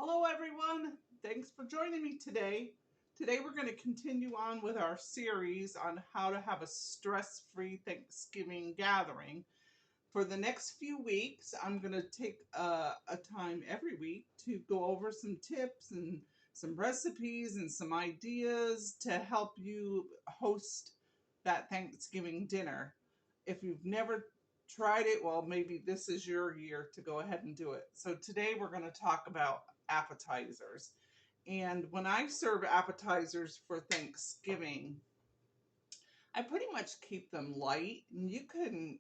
Hello, everyone. Thanks for joining me today. Today, we're going to continue on with our series on how to have a stress free Thanksgiving gathering. For the next few weeks, I'm going to take a time every week to go over some tips and some recipes and some ideas to help you host that Thanksgiving dinner. If you've never tried it, well, maybe this is your year to go ahead and do it. So today we're going to talk about appetizers. And when I serve appetizers for Thanksgiving, I pretty much keep them light. And you can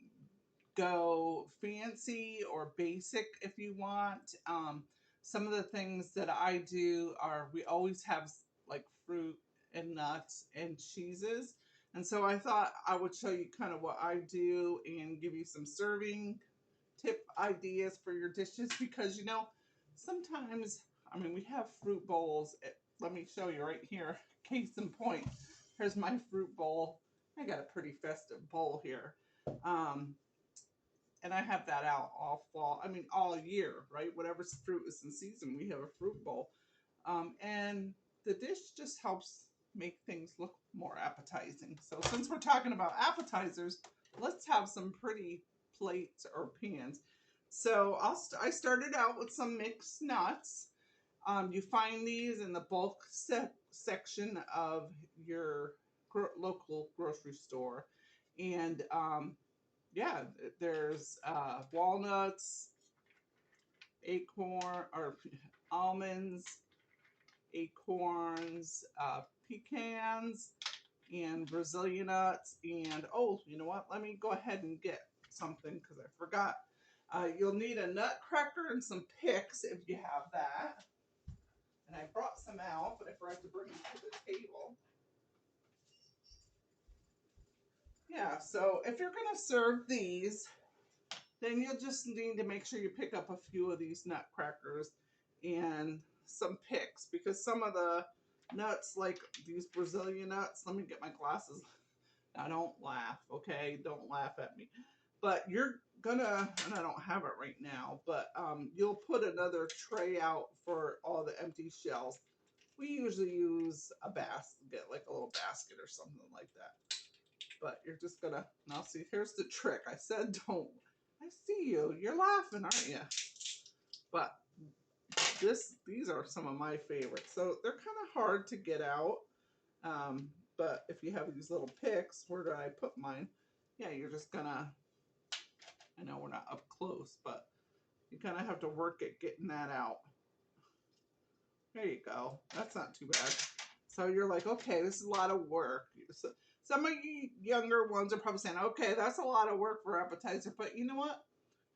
go fancy or basic if you want. Some of the things that I do are we always have like fruit and nuts and cheeses. And so I thought I would show you kind of what I do and give you some serving tip ideas for your dishes because sometimes we have fruit bowls. Let me show you right here. Case in point, here's my fruit bowl. I got a pretty festive bowl here. And I have that out all fall. All year, right? Whatever fruit is in season, we have a fruit bowl. And the dish just helps make things look more appetizing. So since we're talking about appetizers, let's have some pretty plates or pans. So I started out with some mixed nuts. You find these in the bulk section of your local grocery store. And yeah, there's walnuts, acorn or almonds, acorns, pecans, and Brazilian nuts. And oh, you know what? Let me go ahead and get something because I forgot. You'll need a nutcracker and some picks if you have that. And I brought some out, but I forgot to bring them to the table. Yeah, so if you're going to serve these, then you'll just need to make sure you pick up a few of these nutcrackers and some picks because some of the nuts, like these Brazilian nuts, let me get my glasses. Now, don't laugh, okay? Don't laugh at me. But you're gonna, and I don't have it right now, but you'll put another tray out for all the empty shells. We usually use a basket, like a little basket or something like that. But you're just gonna, now see, here's the trick. I said don't. I see you. You're laughing, aren't you? But these are some of my favorites. So they're kind of hard to get out. But if you have these little picks, where did I put mine? Yeah, you're just gonna, I know we're not up close, but you kind of have to work at getting that out. There you go. That's not too bad. So you're like, okay, this is a lot of work. So some of you younger ones are probably saying, okay, that's a lot of work for appetizer, but you know what?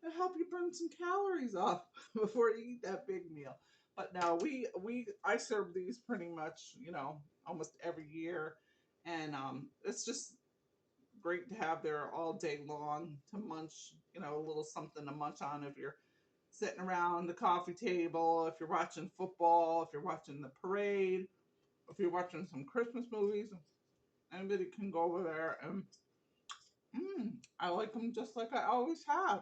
It'll help you burn some calories off before you eat that big meal. But no, I serve these pretty much, almost every year, and it's just great to have there all day long to munch, a little something to munch on if you're sitting around the coffee table, if you're watching football, if you're watching the parade, if you're watching some Christmas movies. Anybody can go over there and I like them just like I always have.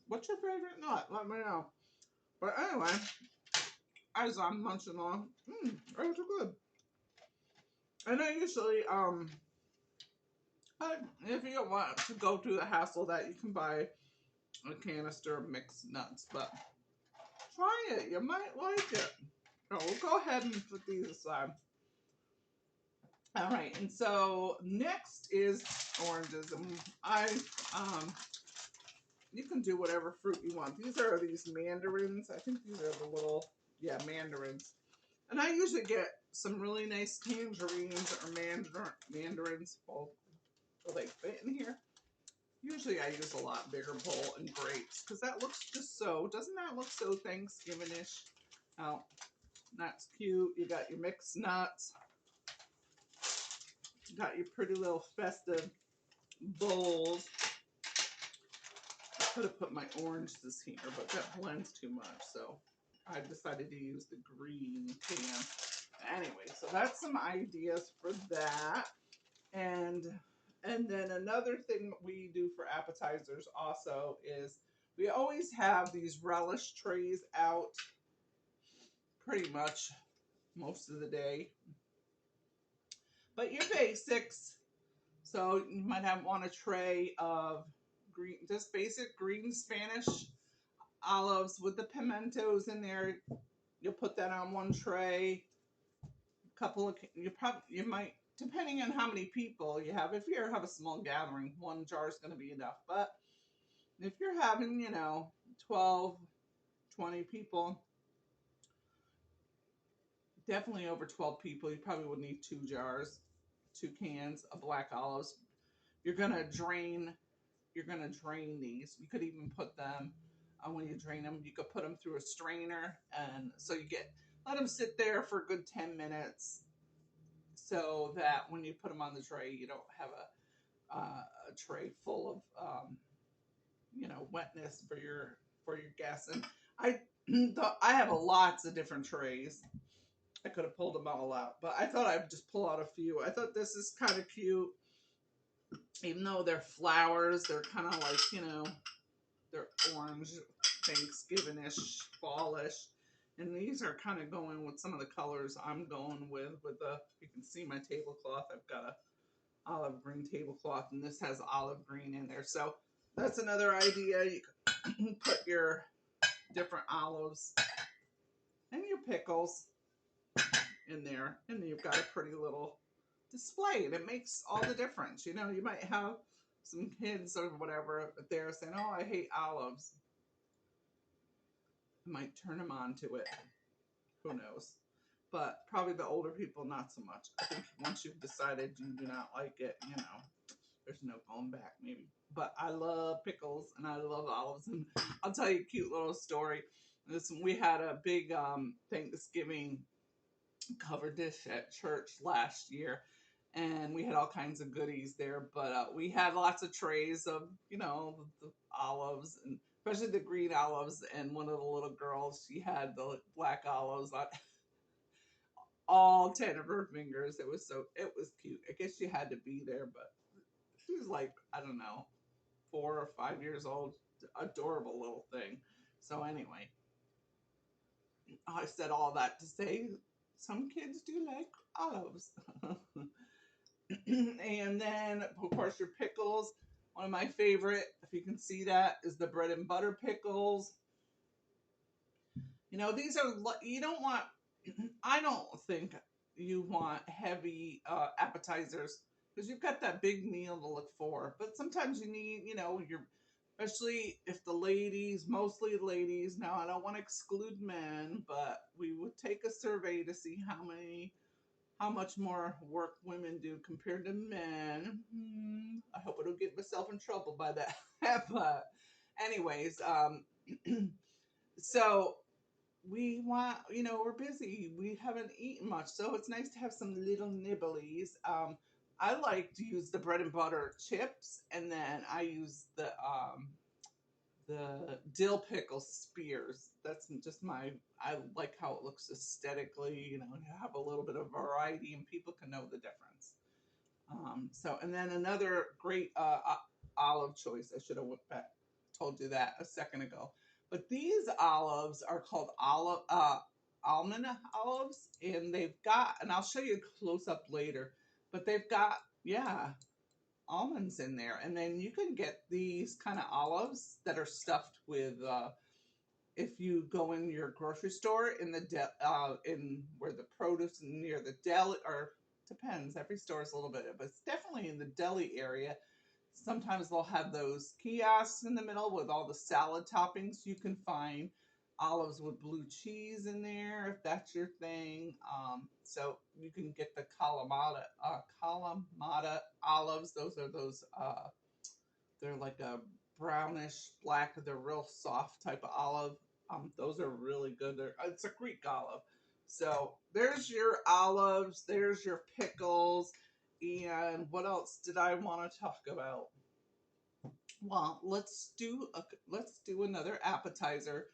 What's your favorite nut? Let me know. But anyway, as I'm munching on, those are good. And I usually, if you don't want to go through the hassle that you can buy a canister of mixed nuts, but try it. You might like it. So we'll go ahead and put these aside. All right, and so next is oranges. And you can do whatever fruit you want. These are these mandarins. I think these are the little, yeah, mandarins. And I usually get some really nice tangerines or mandarins. Well, will they fit in here? Usually I use a lot bigger bowl and grapes because that looks just so, doesn't that look so Thanksgiving-ish? Oh, that's cute. You got your mixed nuts. You got your pretty little festive bowls. I could have put my oranges here, but that blends too much, so I decided to use the green can. Anyway, so that's some ideas for that. And then another thing we do for appetizers also is we always have these relish trays out pretty much most of the day. But your basics. So you might have want a tray of green, just basic green Spanish olives with the pimentos in there. You'll put that on one tray. A couple of you might, depending on how many people you have. If you have a small gathering, one jar is going to be enough. But if you're having 12, 20 people, definitely over 12 people, you probably would need 2 jars, 2 cans of black olives. You're gonna drain. You're gonna drain these. You could even put them. When you drain them, you could put them through a strainer, and so you let them sit there for a good 10 minutes, so that when you put them on the tray, you don't have a tray full of wetness for your guests. And I have lots of different trays. I could have pulled them all out, but I thought I'd just pull out a few. I thought this is kind of cute. Even though they're flowers, they're kind of like, they're orange, Thanksgiving-ish, fallish. And these are kind of going with some of the colors I'm going with you can see my tablecloth. I've got a olive green tablecloth, and this has olive green in there. So that's another idea. You can put your different olives and your pickles in there, and you've got a pretty little display, and it makes all the difference. You might have some kids or whatever there saying, "Oh, I hate olives." I might turn them on to it. Who knows? But probably the older people, not so much. I think once you've decided you do not like it, there's no going back, maybe. But I love pickles and I love olives. And I'll tell you a cute little story. We had a big Thanksgiving covered dish at church last year, and we had all kinds of goodies there. But we had lots of trays of the olives, and especially the green olives. And one of the little girls, she had the black olives on all 10 of her fingers. It was cute. I guess she had to be there, but she was like, I don't know, 4 or 5 years old. Adorable little thing. So anyway, I said all that to say some kids do like olives. And then, of course, your pickles. One of my favorite, if you can see that, is the bread and butter pickles. These are, you don't want, I don't think you want heavy appetizers, because you've got that big meal to look for. But sometimes you need, especially if the ladies, mostly ladies, now I don't want to exclude men, but we would take a survey to see how much more work women do compared to men. I hope I don't get myself in trouble by that. But anyways, so we want, we're busy. We haven't eaten much, so it's nice to have some little nibblies. I like to use the bread and butter chips, and then I use the dill pickle spears. That's just I like how it looks aesthetically. You have a little bit of variety, and people can know the difference. And then another great olive choice. I should have told you that a second ago. But these olives are called almond olives, and and I'll show you a close up later. But they've got, yeah, almonds in there, and then you can get these kind of olives that are stuffed with. If you go in your grocery store in in where the produce near the deli, or depends, every store is a little bit, but it's definitely in the deli area. Sometimes they'll have those kiosks in the middle with all the salad toppings. You can find olives with blue cheese in there if that's your thing. So you can get the Kalamata olives. Those they're like a brownish black. They're real soft type of olive. Those are really good. It's a Greek olive. So there's your olives. There's your pickles. And what else did I want to talk about? Well, let's do another appetizer.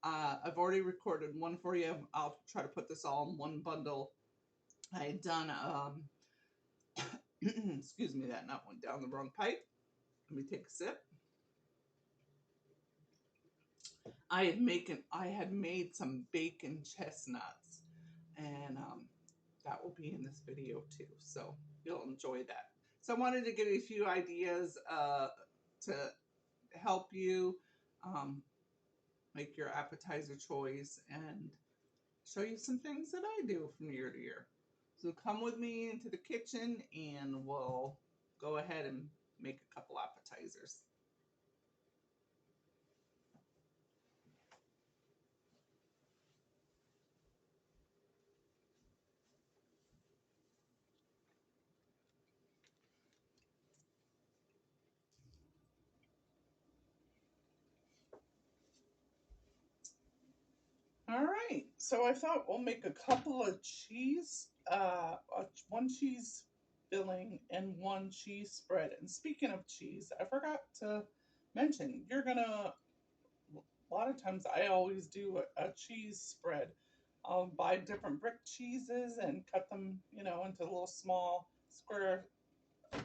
I've already recorded one for you. I'll try to put this all in one bundle. I had done excuse me, that nut went down the wrong pipe. Let me take a sip. I had made some bacon chestnuts, and that will be in this video too. So you'll enjoy that. So I wanted to give you a few ideas to help you um, make your appetizer choice and show you some things that I do from year to year. So come with me into the kitchen and we'll go ahead and make a couple appetizers. All right, so I thought we'll make a couple of cheese, one cheese filling and one cheese spread. And speaking of cheese, I forgot to mention, a lot of times I always do a cheese spread. I'll buy different brick cheeses and cut them, into little small square,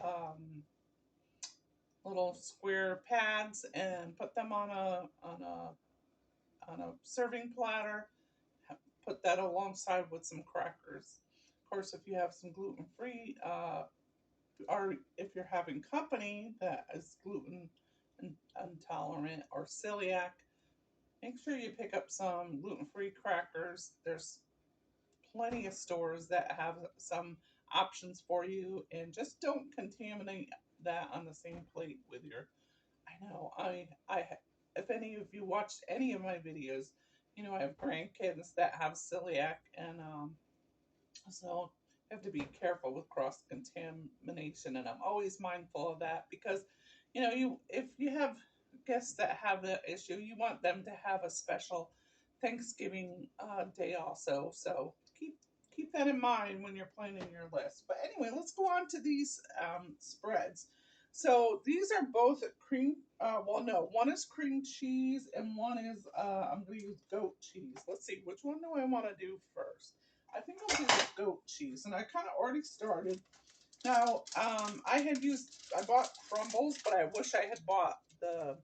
um, little square pads and put them on a serving platter. Put that alongside with some crackers. Of course, if you have some gluten free, or if you're having company that is gluten intolerant or celiac, make sure you pick up some gluten free crackers. There's plenty of stores that have some options for you, and just don't contaminate that on the same plate with your. I know I if any of you watched any of my videos, I have grandkids that have celiac, and so you have to be careful with cross contamination, and I'm always mindful of that because, you if you have guests that have that issue, you want them to have a special Thanksgiving day also. So keep that in mind when you're planning your list. But anyway, let's go on to these spreads. So these are both cream. Well, no, one is cream cheese and one is I'm going to use goat cheese. Let's see, which one do I want to do first? I think I'll do the goat cheese, and I kind of already started. Now, I bought crumbles, but I wish I had bought the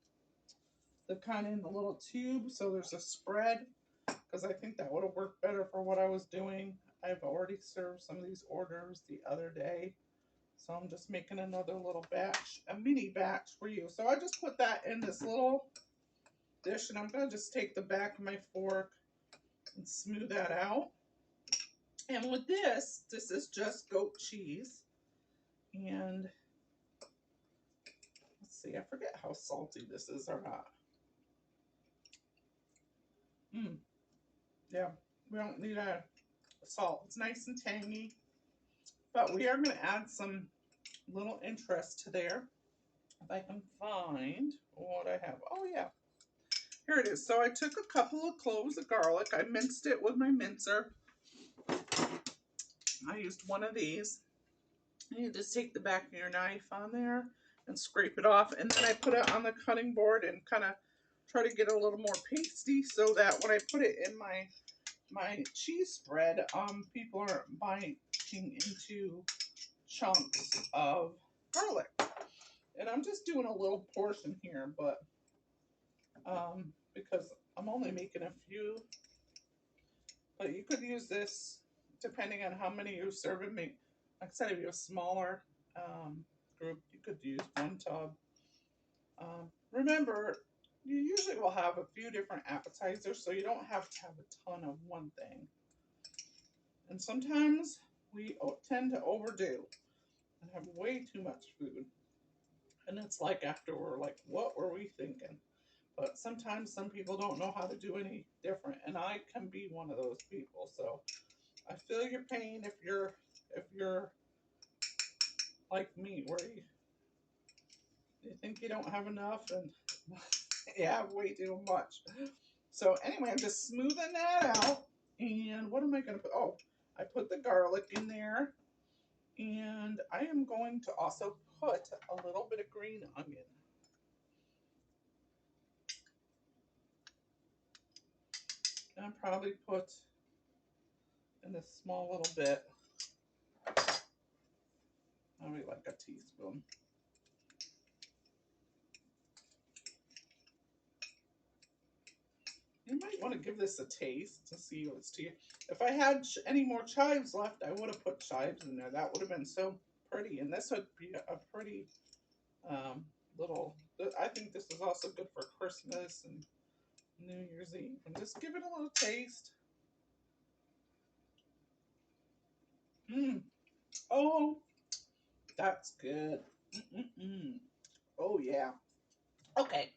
kind in the little tube, so there's a spread, because I think that would have worked better for what I was doing. I've already served some of these orders the other day, so I'm just making another little batch, a mini batch for you. So I just put that in this little dish, and I'm going to just take the back of my fork and smooth that out. And with this is just goat cheese. And let's see, I forget how salty this is or not. Yeah, we don't need a salt. It's nice and tangy. But we are going to add some little interest to there. If I can find what I have. Oh, yeah. Here it is. So I took a couple of cloves of garlic. I minced it with my mincer. I used one of these. And you just take the back of your knife on there and scrape it off. And then I put it on the cutting board and kind of try to get a little more pasty so that when I put it in my cheese spread, people aren't biting into chunks of garlic. And I'm just doing a little portion here, but because I'm only making a few. But you could use this depending on how many you're serving. Like I said, if you have a smaller group, you could use one tub. Remember, you usually will have a few different appetizers, so you don't have to have a ton of one thing. And sometimes we tend to overdo and have way too much food. And it's like after we're like, what were we thinking? But sometimes some people don't know how to do any different, and I can be one of those people. So I feel your pain if you're like me, where you think you don't have enough and you have way too much. So anyway, I'm just smoothing that out. And what am I going to put? Oh, I put the garlic in there. And I am going to also put a little bit of green onion. And I'll probably put in this small little bit, maybe like a teaspoon. you might want to give this a taste to see what's to you. If I had any more chives left, I would have put chives in there. That would have been so pretty. And this would be a pretty little, I think this is also good for Christmas and New Year's Eve. And just give it a little taste. Mmm. Oh, that's good. Mm-mm-mm. Oh, yeah. Okay.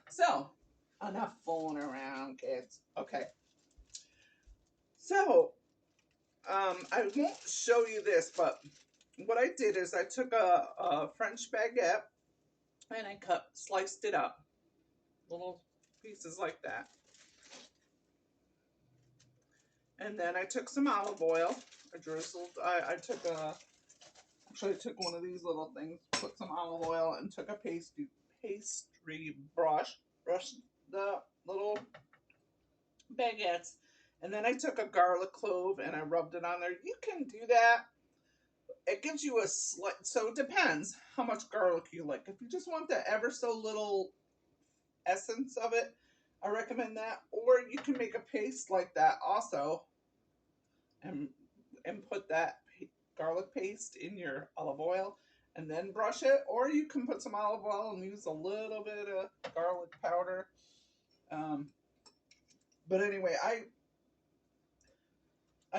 So, enough fooling around, kids. Okay. So, I won't show you this, but what I did is I took a French baguette and I sliced it up, little pieces like that. And then I took some olive oil. I took actually I took one of these little things, put some olive oil, and took a pastry brush, brushed the little baguettes, and then I took a garlic clove and I rubbed it on there. You can do that. It gives you a slight, so it depends how much garlic you like. If you just want the ever so little essence of it, I recommend that. Or you can make a paste like that also, and put that garlic paste in your olive oil and then brush it. Or you can put some olive oil and use a little bit of garlic powder. But anyway, I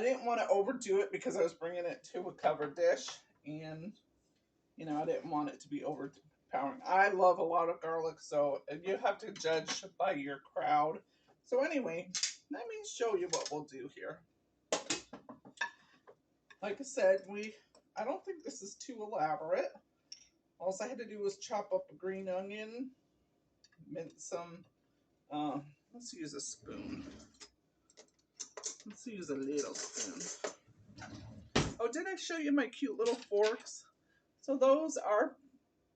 didn't want to overdo it because I was bringing it to a covered dish, and you know, I didn't want it to be overpowering. I love a lot of garlic, so you have to judge by your crowd. So anyway, let me show you what we'll do here. Like I said, I don't think this is too elaborate. All I had to do was chop up a green onion, mince some, let's use a spoon. Let's use a little spoon. Oh, did I show you my cute little forks? So those are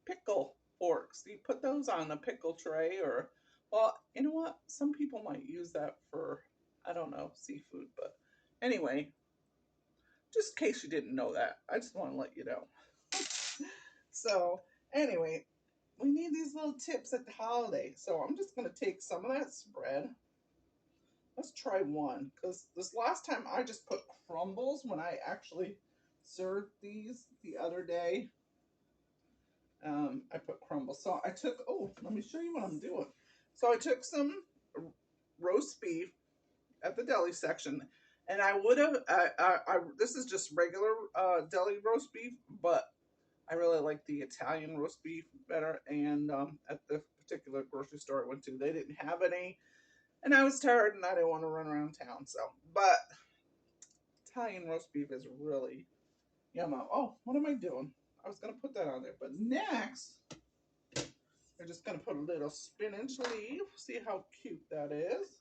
pickle forks. You put those on a pickle tray, or, well, you know what? Some people might use that for, I don't know, seafood. But anyway, just in case you didn't know that, I just want to let you know. So anyway, we need these little tips at the holiday. So I'm just going to take some of that spread. Let's try one, because this last time I just put crumbles when I actually served these the other day. I put crumbles. So I took, oh, let me show you what I'm doing. So I took some roast beef at the deli section, and I would have, this is just regular deli roast beef, but I really like the Italian roast beef better. And at the particular grocery store I went to, they didn't have any, and I was tired and I didn't want to run around town. So, but Italian roast beef is really yummy. Oh, what am I doing? I was going to put that on there, but next, we're just going to put a little spinach leaf. See how cute that is.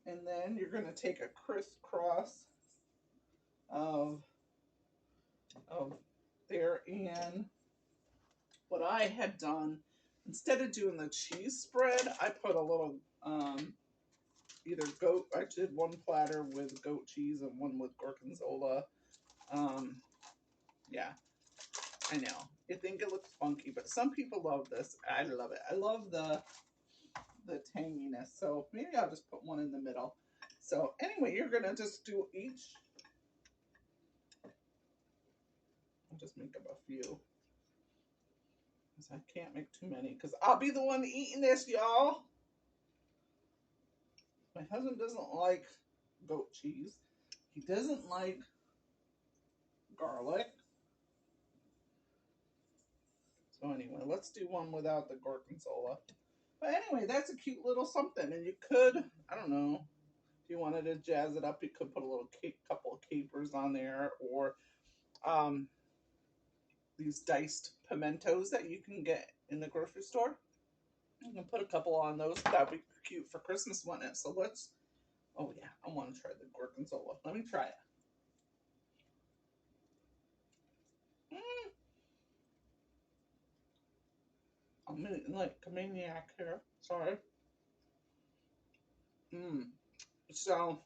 And then you're going to take a crisscross of there. And what I had done, instead of doing the cheese spread, I put a little either goat. I did one platter with goat cheese and one with gorgonzola. Yeah, I know. I think it looks funky, but some people love this. I love it. I love the tanginess. So maybe I'll just put one in the middle. So anyway, you're gonna just do each. I'll just make up a few, because I can't make too many, because I'll be the one eating this, y'all. My husband doesn't like goat cheese. He doesn't like garlic. So anyway, let's do one without the gorgonzola. But anyway, that's a cute little something. And you could, I don't know, if you wanted to jazz it up, you could put a little couple of capers on there, or these diced pimentos that you can get in the grocery store. You can put a couple on those. That would be cute for Christmas, wouldn't it? So let's, oh yeah, I want to try the gorgonzola. Let me try it. I'm like a maniac here. Sorry. So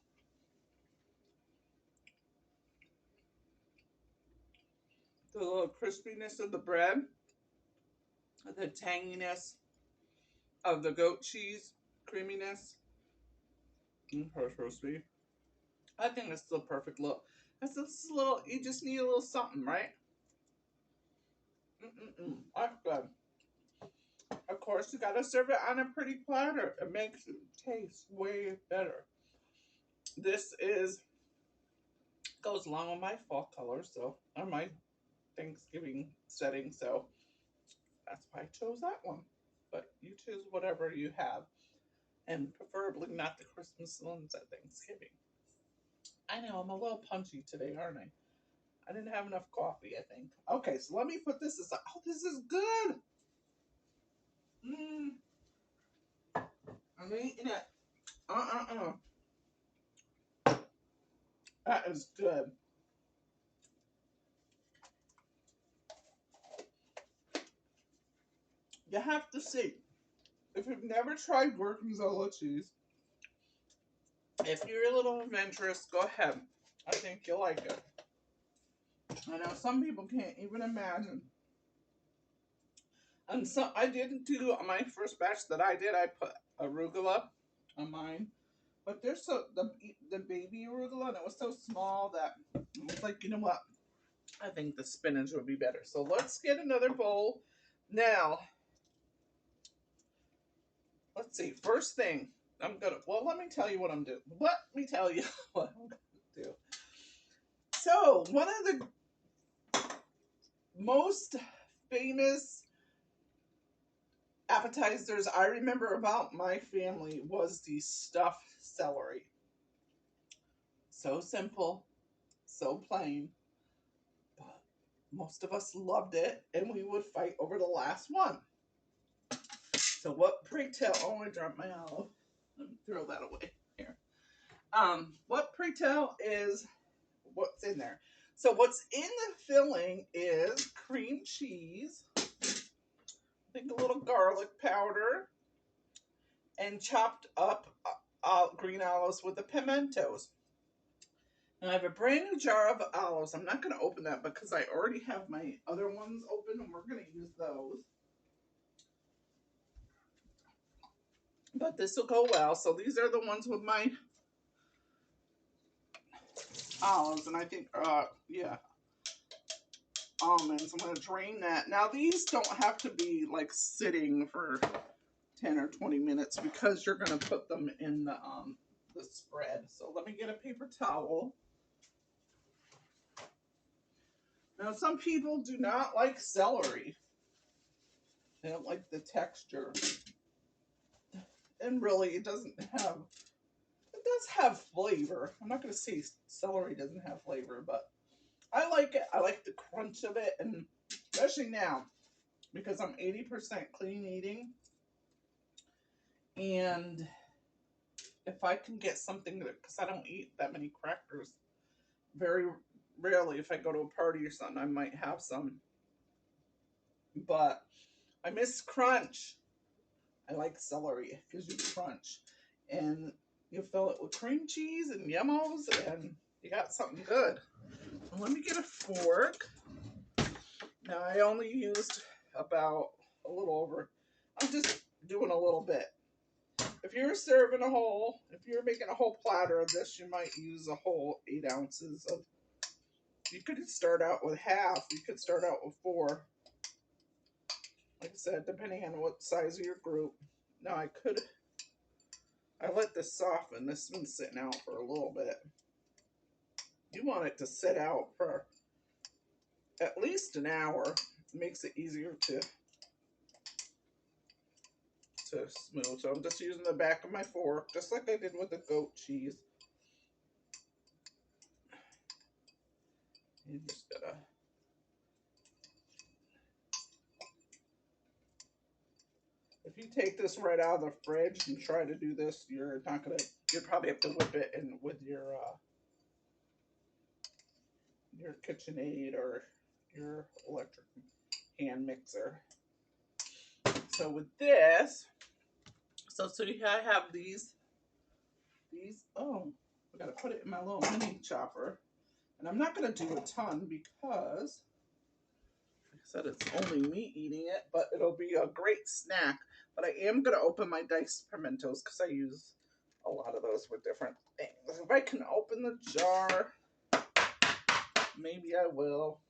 the little crispiness of the bread, the tanginess of the goat cheese, creaminess, Crispy. I think it's the perfect look. It's this little, you just need a little something, right? That's good. Of course, you gotta serve it on a pretty platter. It makes it taste way better. This is goes along with my fall colors, so or my Thanksgiving setting, so that's why I chose that one. But you choose whatever you have, and preferably not the Christmas ones at Thanksgiving. I know I'm a little punchy today, aren't I? I didn't have enough coffee, I think. Okay, so let me put this aside. Oh, this is good. Mmm, I'm eating it. Uh. That is good. You have to see. If you've never tried gorgonzola cheese, if you're a little adventurous, go ahead. I think you'll like it. I know some people can't even imagine. And so I didn't do on my first batch that I did. I put arugula on mine, but they're so the baby arugula, and it was so small that it was like, you know what? I think the spinach would be better. So let's get another bowl. Now, let's see. First thing, well, let me tell you what I'm doing. Let me tell you what I'm going to do. So, one of the most famous appetizers I remember about my family was the stuffed celery. So simple, so plain, but most of us loved it, and we would fight over the last one. So what pray tell? Oh, I dropped my olive. Let me throw that away here. What pray tell is what's in there? So what's in the filling is cream cheese, I think a little garlic powder, and chopped up green olives with the pimentos. Now I have a brand new jar of olives. I'm not going to open that because I already have my other ones open, and we're going to use those. But this will go well. So these are the ones with my olives, and I think, yeah, almonds. I'm going to drain that. Now these don't have to be like sitting for 10 or 20 minutes because you're going to put them in the spread. So let me get a paper towel. Now some people do not like celery. They don't like the texture. And really it does have flavor. I'm not going to say celery doesn't have flavor, but I like it. I like the crunch of it, and especially now because I'm 80% clean eating. And if I can get something because I don't eat that many crackers, very rarely if I go to a party or something, I might have some. But I miss crunch. I like celery. It gives you crunch. And you fill it with cream cheese and yummos, and you got something good. So let me get a fork. Now I only used about a little over. I'm just doing a little bit. If you're making a whole platter of this, you might use a whole 8 ounces of. You could start out with half. You could start out with 4. Like I said, depending on what size of your group. Now I let this soften. This has been sitting out for a little bit. You want it to sit out for at least an hour. It makes it easier to smooth. So I'm just using the back of my fork, just like I did with the goat cheese. You just gotta. If you take this right out of the fridge and try to do this, you're not gonna. You'll probably have to whip it in with your KitchenAid or your electric hand mixer. So with this, so I have these. Oh, I gotta put it in my little mini chopper, and I'm not gonna do a ton because, like I said, it's only me eating it, but it'll be a great snack. But I am gonna open my diced pimentos because I use a lot of those were different things. If I can open the jar, maybe I will.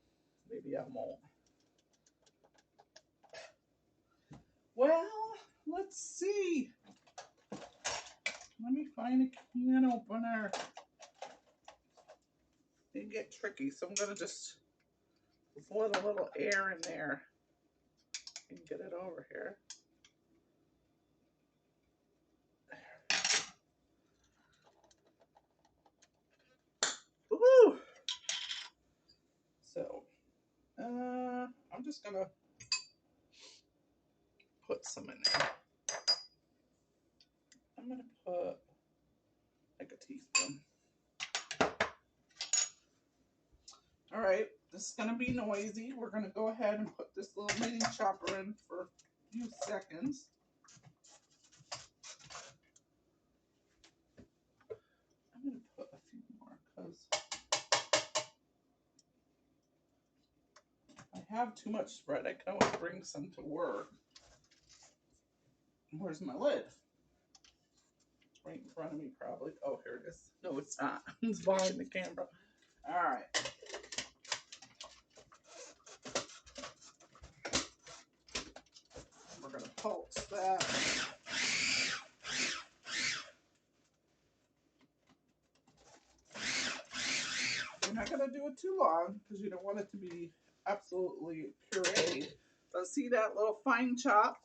Maybe I won't. Well, let's see. Let me find a can opener. They get tricky, so I'm gonna just let a little air in there and get it over here. Woo! So, I'm just gonna put some in there. I'm gonna put like a teaspoon. All right, this is gonna be noisy. We're gonna go ahead and put this little mini chopper in for a few seconds. I'm gonna put a few more because I have too much spread. I can always bring some to work. Where's my lid? It's right in front of me, probably. Oh, here it is. No, it's not. It's behind the camera. All right. We're gonna pulse that. You're not gonna do it too long because you don't want it to be absolutely pureed. But see that little fine chop?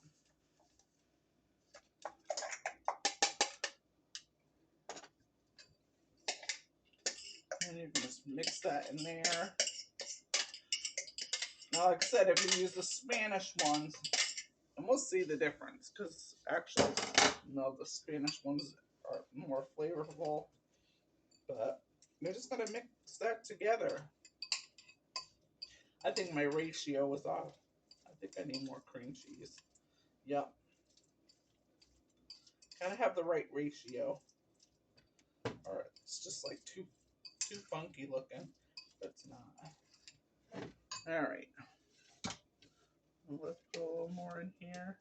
And you can just mix that in there. Now, like I said, if you use the Spanish ones, and we'll see the difference, because actually, no, the Spanish ones are more flavorful. But we're just gonna mix that together. I think my ratio was off. I think I need more cream cheese. Yep. Gotta have the right ratio. Or it's just like too funky looking. But it's not. Alright. Let's put a little more in here.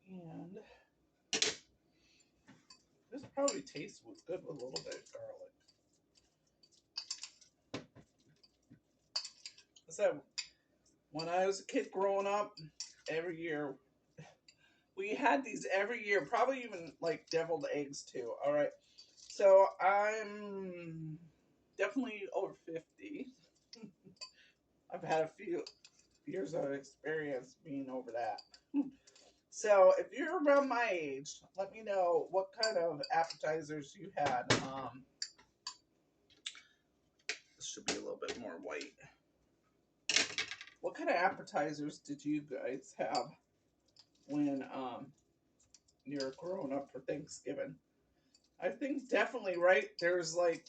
And this probably tastes good with a little bit of garlic. So when I was a kid growing up, every year we had these every year, probably even like deviled eggs too. All right, so I'm definitely over 50. I've had a few years of experience being over that. So if you're around my age, let me know what kind of appetizers you had. This should be a little bit more white. What kind of appetizers did you guys have when you're growing up for Thanksgiving? I think definitely, right? There's like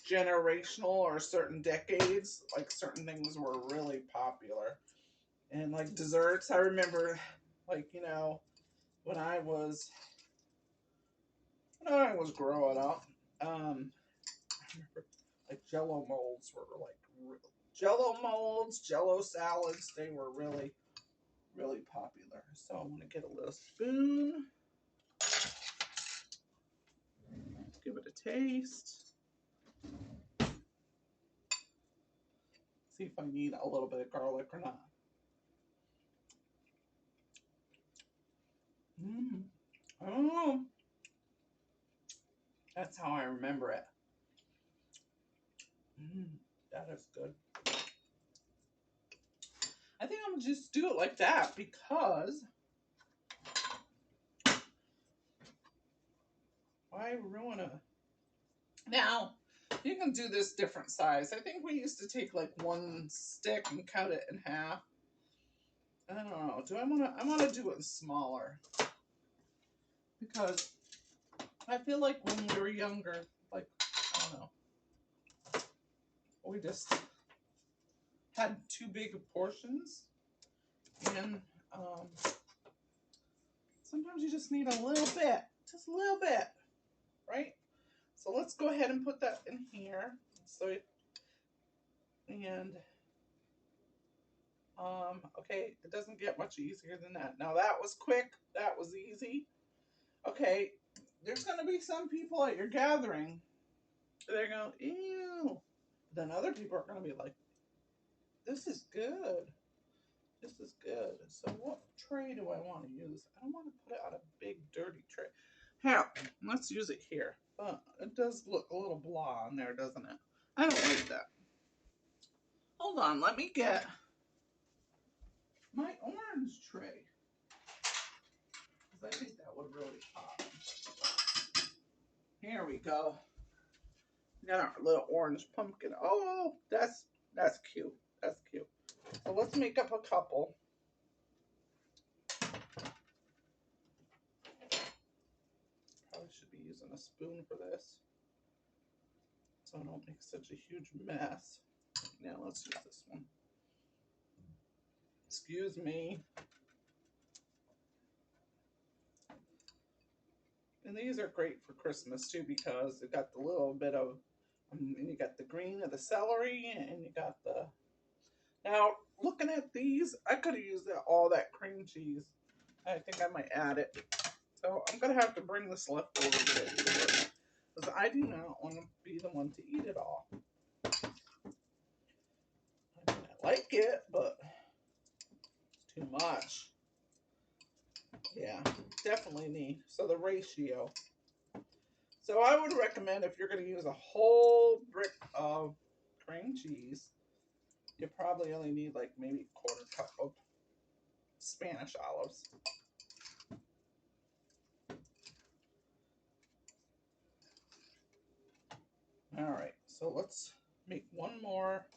generational or certain decades, like certain things were really popular. And like desserts, I remember like, when I was growing up, I remember like Jello molds were like Jello molds, Jello salads, they were really, really popular. So I'm gonna get a little spoon. Give it a taste. See if I need a little bit of garlic or not. Oh, that's how I remember it. That is good. I think I'm gonna just do it like that because why ruin it? Now, you can do this different size. I think we used to take like one stick and cut it in half. I don't know. I wanna do it smaller. Because I feel like when we were younger, like, I don't know, we just had too big of portions. And sometimes you just need a little bit. Just a little bit. Right? So let's go ahead and put that in here. And Okay, it doesn't get much easier than that. Now that was quick. That was easy. Okay, there's gonna be some people at your gathering. They're going, ew. Then other people are gonna be like, this is good. This is good. So what tray do I want to use? I don't want to put it on a big dirty tray. Here, let's use it here. It does look a little blah on there, doesn't it? I don't like that. Hold on, let me get my orange tray. Because I think that would really pop. Here we go. We got our little orange pumpkin. Oh, that's cute. That's cute. So let's make up a couple. Probably should be using a spoon for this, so I don't make such a huge mess. Now let's use this one. Excuse me. And these are great for Christmas too because they got the little bit of, and you got the green of the celery, and you got the. Now looking at these, I could have used all that cream cheese. I think I might add it. So I'm gonna have to bring this leftover bit because I do not want to be the one to eat it all. I mean, I like it, but it's too much. Yeah, definitely need. So the ratio. So I would recommend if you're going to use a whole brick of cream cheese, you probably only need like maybe a quarter cup of Spanish olives. All right, so let's make one more.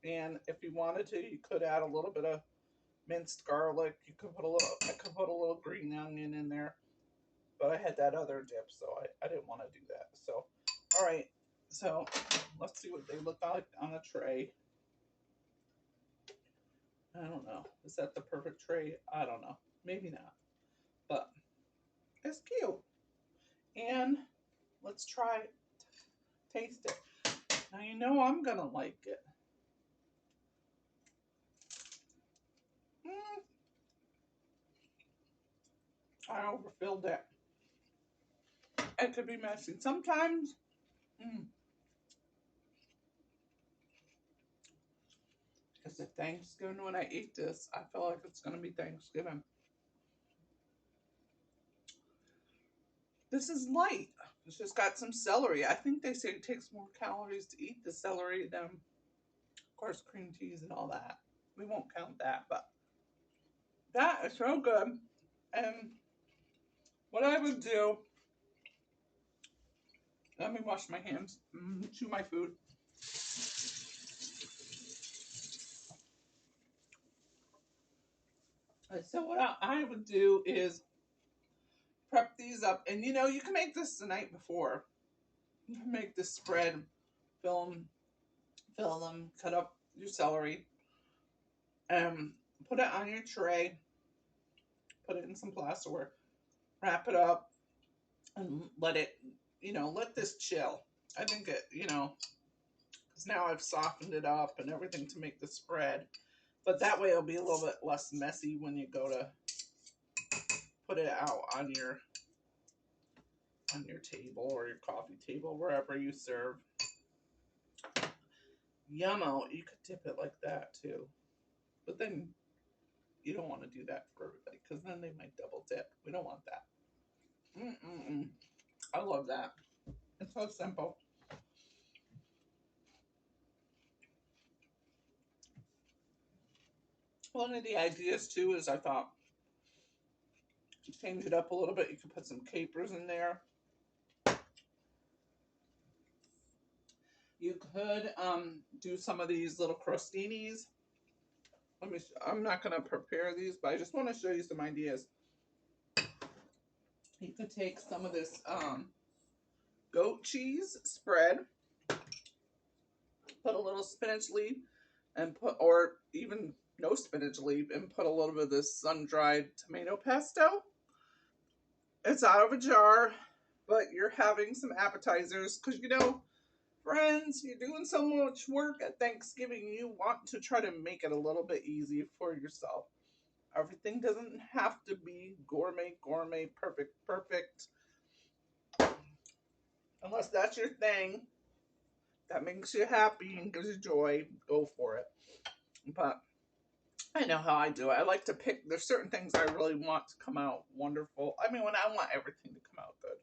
And if you wanted to, you could add a little bit of minced garlic. You could put a little. I could put a little green onion in there, but I had that other dip, so I didn't want to do that. So, all right, so let's see what they look like on a tray. I don't know. Is that the perfect tray? I don't know. Maybe not. But it's cute. And let's try taste it. Now you know I'm gonna like it. I overfilled it. It could be messy. Sometimes it's a Thanksgiving when I eat this. I feel like it's gonna be Thanksgiving. This is light. It's just got some celery. I think they say it takes more calories to eat the celery than, of course, cream cheese and all that. We won't count that, but that is so good. And what I would do, let me wash my hands, chew my food. So what I would do is prep these up, and you know you can make this the night before. You can make this spread, fill them, cut up your celery, and put it on your tray. Put it in some plasticware, wrap it up, and let it, let this chill. I think because now I've softened it up and everything to make the spread. But that way it'll be a little bit less messy when you go to put it out on your table or your coffee table, wherever you serve. Yummo, you could dip it like that too. But then you don't want to do that for everybody because then they might double dip. We don't want that. I love that. It's so simple. One of the ideas too is I thought change it up a little bit. You could put some capers in there. You could do some of these little crostinis. I'm not going to prepare these, but I just want to show you some ideas. You could take some of this goat cheese spread, put a little spinach leaf, and or even no spinach leaf, and put a little bit of this sun-dried tomato pesto. It's out of a jar, but you're having some appetizers because Friends, you're doing so much work at Thanksgiving, you want to try to make it a little bit easy for yourself. Everything doesn't have to be gourmet, gourmet, perfect, perfect. Unless that's your thing, that makes you happy and gives you joy, go for it. But I know how I do it. I like to pick, there's certain things I really want to come out wonderful. I mean, when I want everything to come out good.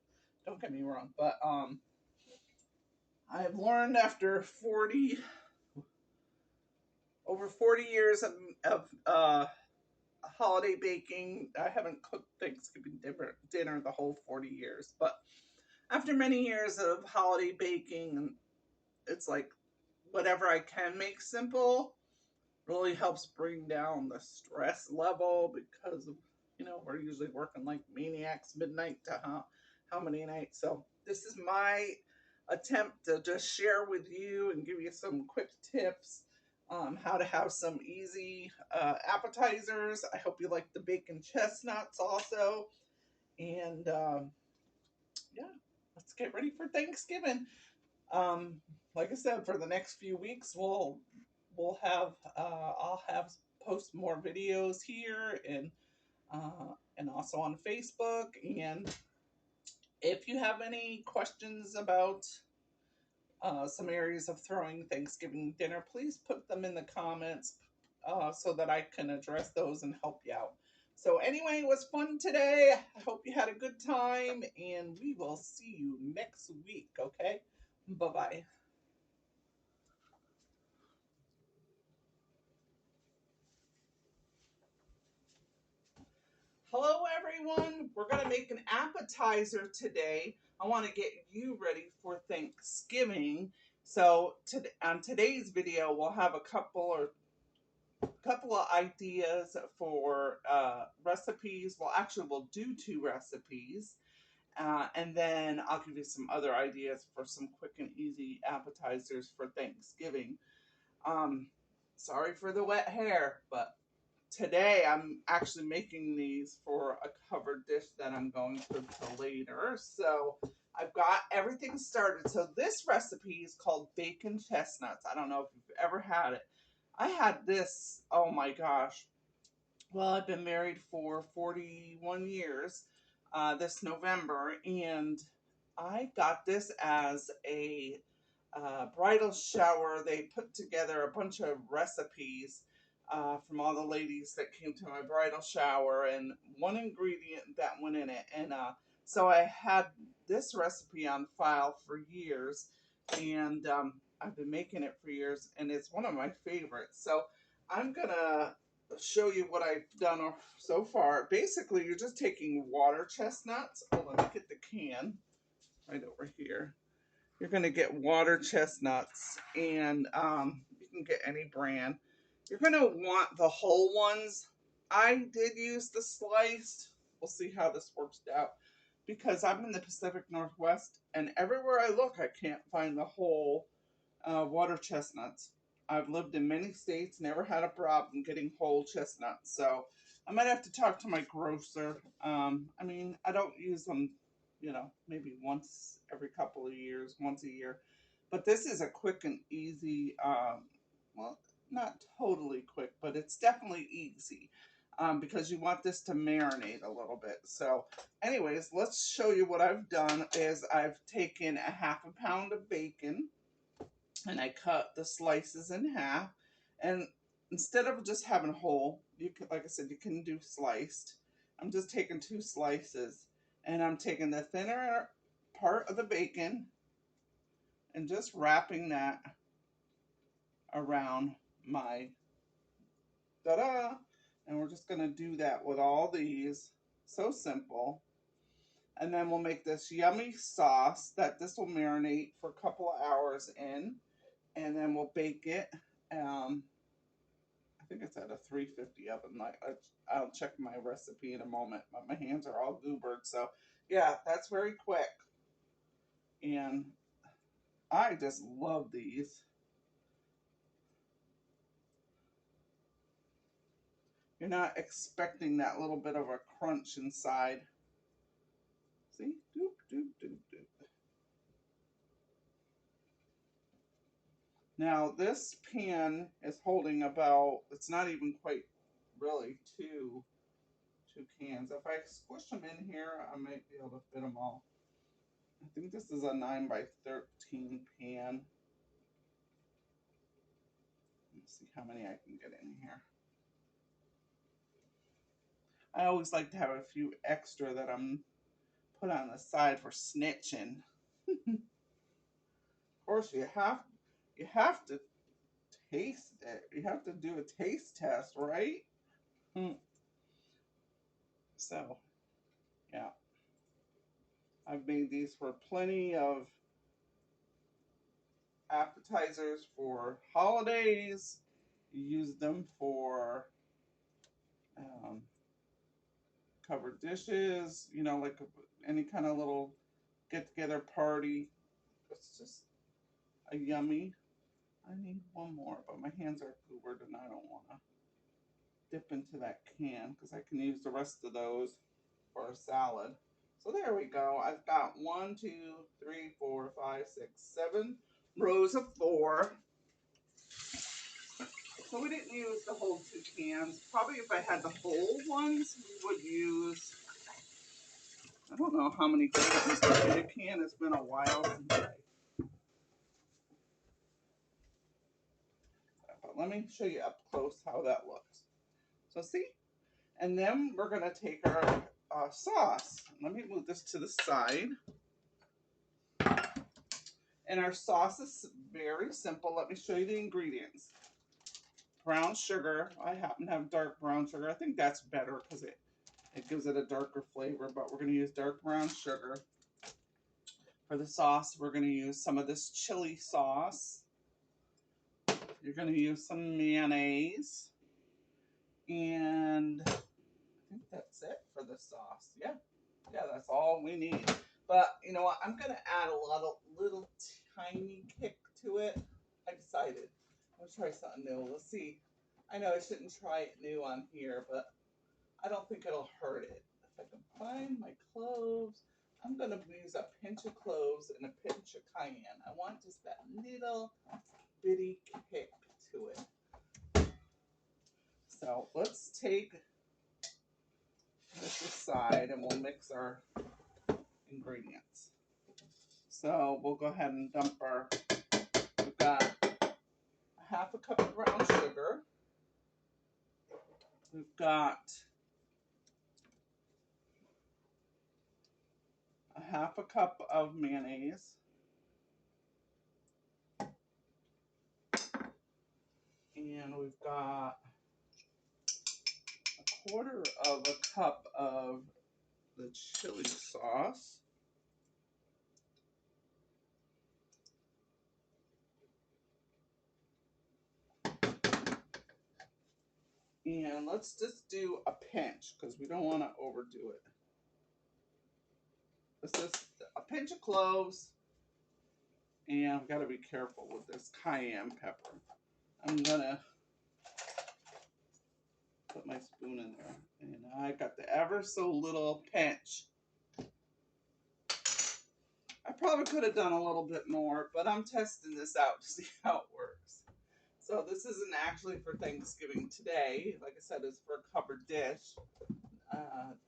Don't get me wrong. But I've learned after 40, over 40 years of holiday baking. I haven't cooked Thanksgiving dinner the whole 40 years, but after many years of holiday baking, it's like whatever I can make simple really helps bring down the stress level because we're usually working like maniacs midnight to how many nights. So this is my attempt to just share with you and give you some quick tips how to have some easy appetizers. I hope you like the bacon chestnuts also. And yeah, let's get ready for Thanksgiving. Um, like I said, for the next few weeks, we'll have I'll have post more videos here and also on Facebook. And if you have any questions about some areas of throwing Thanksgiving dinner, please put them in the comments so that I can address those and help you out. So anyway, it was fun today. I hope you had a good time, and we will see you next week, okay? Bye-bye. Hello, everyone. We're going to make an appetizer today. I want to get you ready for Thanksgiving. So on today's video, we'll have a couple of ideas for recipes. Well, actually, we'll do two recipes. And then I'll give you some other ideas for some quick and easy appetizers for Thanksgiving. Um, Sorry for the wet hair, but today I'm actually making these for a covered dish that I'm going to later. So I've got everything started. So this recipe is called bacon chestnuts. I don't know if you've ever had it. I had this, oh my gosh. Well, I've been married for 41 years this November, and I got this as a bridal shower. They put together a bunch of recipes from all the ladies that came to my bridal shower, and one ingredient that went in it. And so I had this recipe on file for years, and I've been making it for years, and it's one of my favorites. So I'm gonna show you what I've done so far. Basically, you're just taking water chestnuts. Oh, let me get the can right over here. You're going to get water chestnuts, and you can get any brand. You're going to want the whole ones. I did use the sliced. We'll see how this works out because I'm in the Pacific Northwest, and everywhere I look, I can't find the whole water chestnuts. I've lived in many states, never had a problem getting whole chestnuts. So I might have to talk to my grocer. I mean, I don't use them, maybe once every couple of years, once a year. But this is a quick and easy, well, not totally quick, but it's definitely easy because you want this to marinate a little bit. So anyways, let's show you what I've done is I've taken a half a pound of bacon and I cut the slices in half. And instead of just having whole, you can, like I said, you can do sliced. I'm just taking two slices, and I'm taking the thinner part of the bacon and just wrapping that around my ta-da. And we're just gonna do that with all these. So simple. And then we'll make this yummy sauce that this will marinate for a couple of hours in, and then we'll bake it. Um, I think it's at a 350 oven. Like I'll check my recipe in a moment, but my hands are all goobered. So yeah, that's very quick. And I just love these. You're not expecting that little bit of a crunch inside. See? Doop, doop, doop, doop. Now this pan is holding about, it's not even quite really two cans. If I squish them in here, I might be able to fit them all. I think this is a 9 by 13 pan. Let's see how many I can get in here. I always like to have a few extra that I'm put on the side for snitching. Of course, you have to taste it. You have to do a taste test, right? So, yeah, I've made these for plenty of appetizers for holidays. You use them for um, covered dishes, you know, like any kind of little get together party. It's just a yummy. I need one more, but my hands are goobered and I don't want to dip into that can because I can use the rest of those for a salad. So there we go. I've got 1, 2, 3, 4, 5, 6, 7 rows of 4. So we didn't use the whole 2 cans. Probably if I had the whole ones, we would use, I don't know how many cans in a can. It's been a while since I. But let me show you up close how that looks. So see? And then we're going to take our sauce. Let me move this to the side. And our sauce is very simple. Let me show you the ingredients. Brown sugar. I happen to have dark brown sugar. I think that's better because it gives it a darker flavor, but we're going to use dark brown sugar. For the sauce, we're going to use some of this chili sauce. You're going to use some mayonnaise. And I think that's it for the sauce. Yeah, that's all we need. But you know what? I'm going to add a little tiny kick to it. I decided. I'm going to try something new. Let's see. I know I shouldn't try it new on here, but I don't think it'll hurt it. If I can find my cloves, I'm going to use a pinch of cloves and a pinch of cayenne. I want just that little bitty kick to it. So let's take this aside and we'll mix our ingredients. So we'll go ahead and dump we've got a 1/2 cup of brown sugar. We've got a 1/2 cup of mayonnaise. And we've got 1/4 of a cup of the chili sauce. And let's just do a pinch because we don't want to overdo it. This is a pinch of cloves. And I've got to be careful with this cayenne pepper. I'm going to put my spoon in there. And I got the ever so little pinch. I probably could have done a little bit more, but I'm testing this out to see how it works. So this isn't actually for Thanksgiving today. Like I said, it's for a covered dish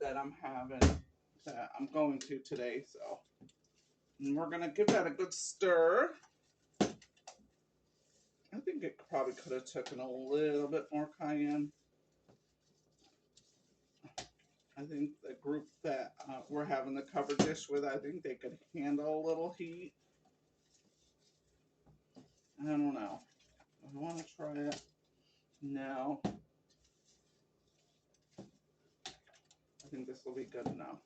that I'm going to today. So and we're going to give that a good stir. I think it probably could have taken a little bit more cayenne. I think the group that we're having the covered dish with, I think they could handle a little heat. I don't know. I want to try it now. I think this will be good enough.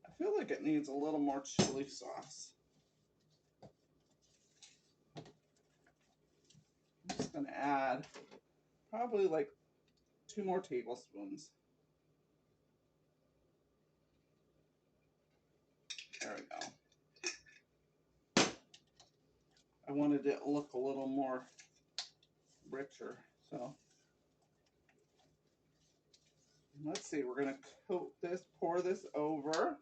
I feel like it needs a little more chili sauce. I'm just going to add probably like 2 more tablespoons. There we go. I wanted it to look a little more richer, so let's see. We're gonna coat this, pour this over.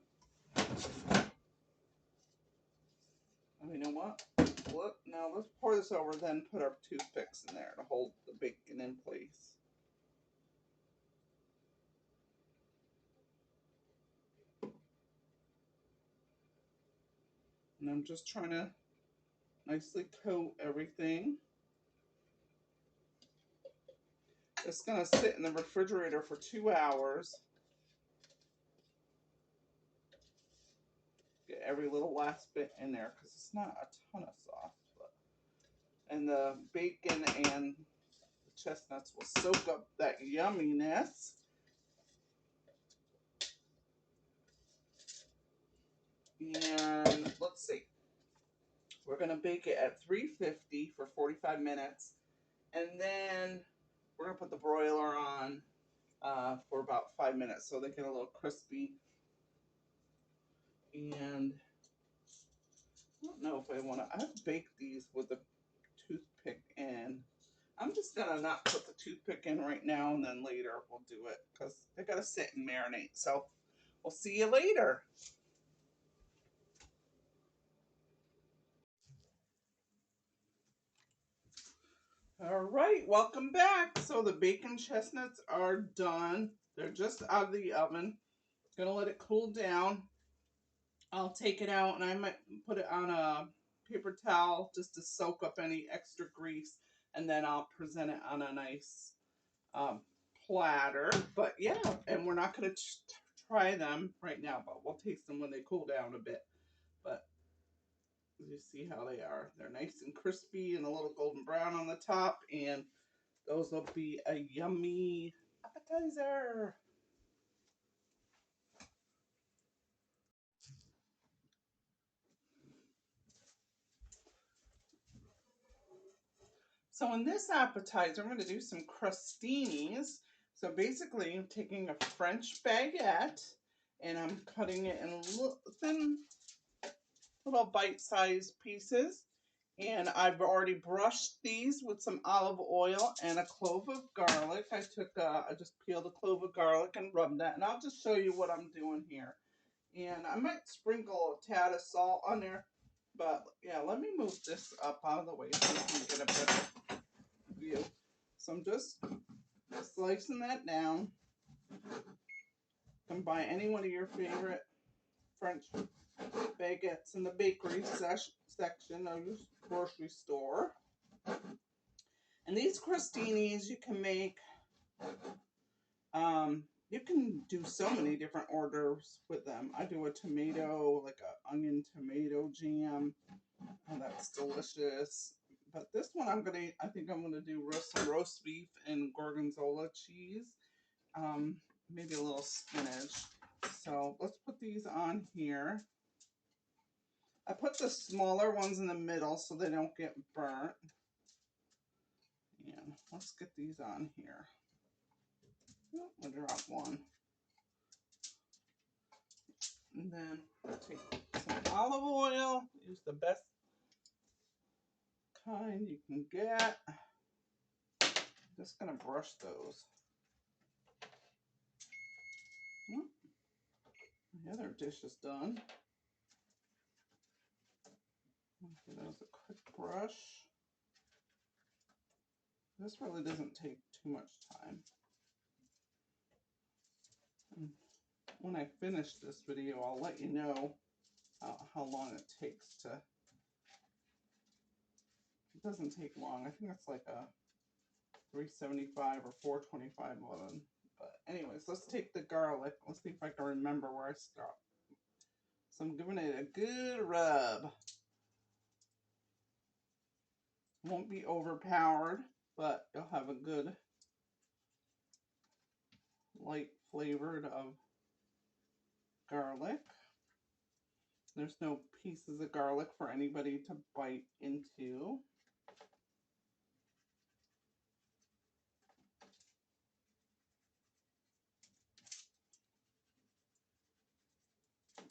Oh, you know what? Now let's pour this over, then put our toothpicks in there to hold the bacon in place. And I'm just trying to nicely coat everything. It's going to sit in the refrigerator for 2 hours. Get every little last bit in there because it's not a ton of sauce. And the bacon and the chestnuts will soak up that yumminess. And let's see. We're going to bake it at 350 for 45 minutes. And then we're going to put the broiler on for about 5 minutes so they get a little crispy. And I don't know if I want to. I've baked these with a toothpick in. I'm just going to not put the toothpick in right now, and then later we'll do it because they got to sit and marinate. So we'll see you later. All right, welcome back. So the bacon chestnuts are done. They're just out of the oven. Gonna let it cool down. I'll take it out and I might put it on a paper towel just to soak up any extra grease, and then I'll present it on a nice platter. But yeah, and we're not gonna try them right now, but we'll taste them when they cool down a bit. But you see how they are. They're nice and crispy and a little golden brown on the top, and those will be a yummy appetizer. So in this appetizer, I'm going to do some crostinis. So basically, I'm taking a French baguette and I'm cutting it in thin little bite-sized pieces. And I've already brushed these with some olive oil and a clove of garlic. I just peeled a clove of garlic and rubbed that. And I'll just show you what I'm doing here. And I might sprinkle a tad of salt on there. But yeah, let me move this up out of the way so you can get a better view. So I'm just slicing that down. You can buy any one of your favorite French baguettes in the bakery section of your grocery store. And these crostinis you can make, you can do so many different orders with them. I do a tomato, like an onion tomato jam, and that's delicious. But this one I think I'm gonna do some roast beef and gorgonzola cheese, maybe a little spinach. So let's put these on here. I put the smaller ones in the middle so they don't get burnt. And let's get these on here. Oh, I'll drop one. And then I'll take some olive oil. Use the best kind you can get. I'm just going to brush those. The other dish is done. Give those a quick brush. This really doesn't take too much time. And when I finish this video, I'll let you know how long it takes to. It doesn't take long. I think it's like a 375 or 425 oven. But anyways, let's take the garlic. Let's see if I can remember where I stopped. So I'm giving it a good rub. Won't be overpowered, but you'll have a good light flavored of garlic. There's no pieces of garlic for anybody to bite into.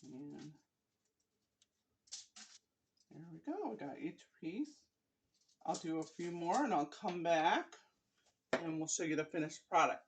And there we go. We got each piece. I'll do a few more and I'll come back and we'll show you the finished product.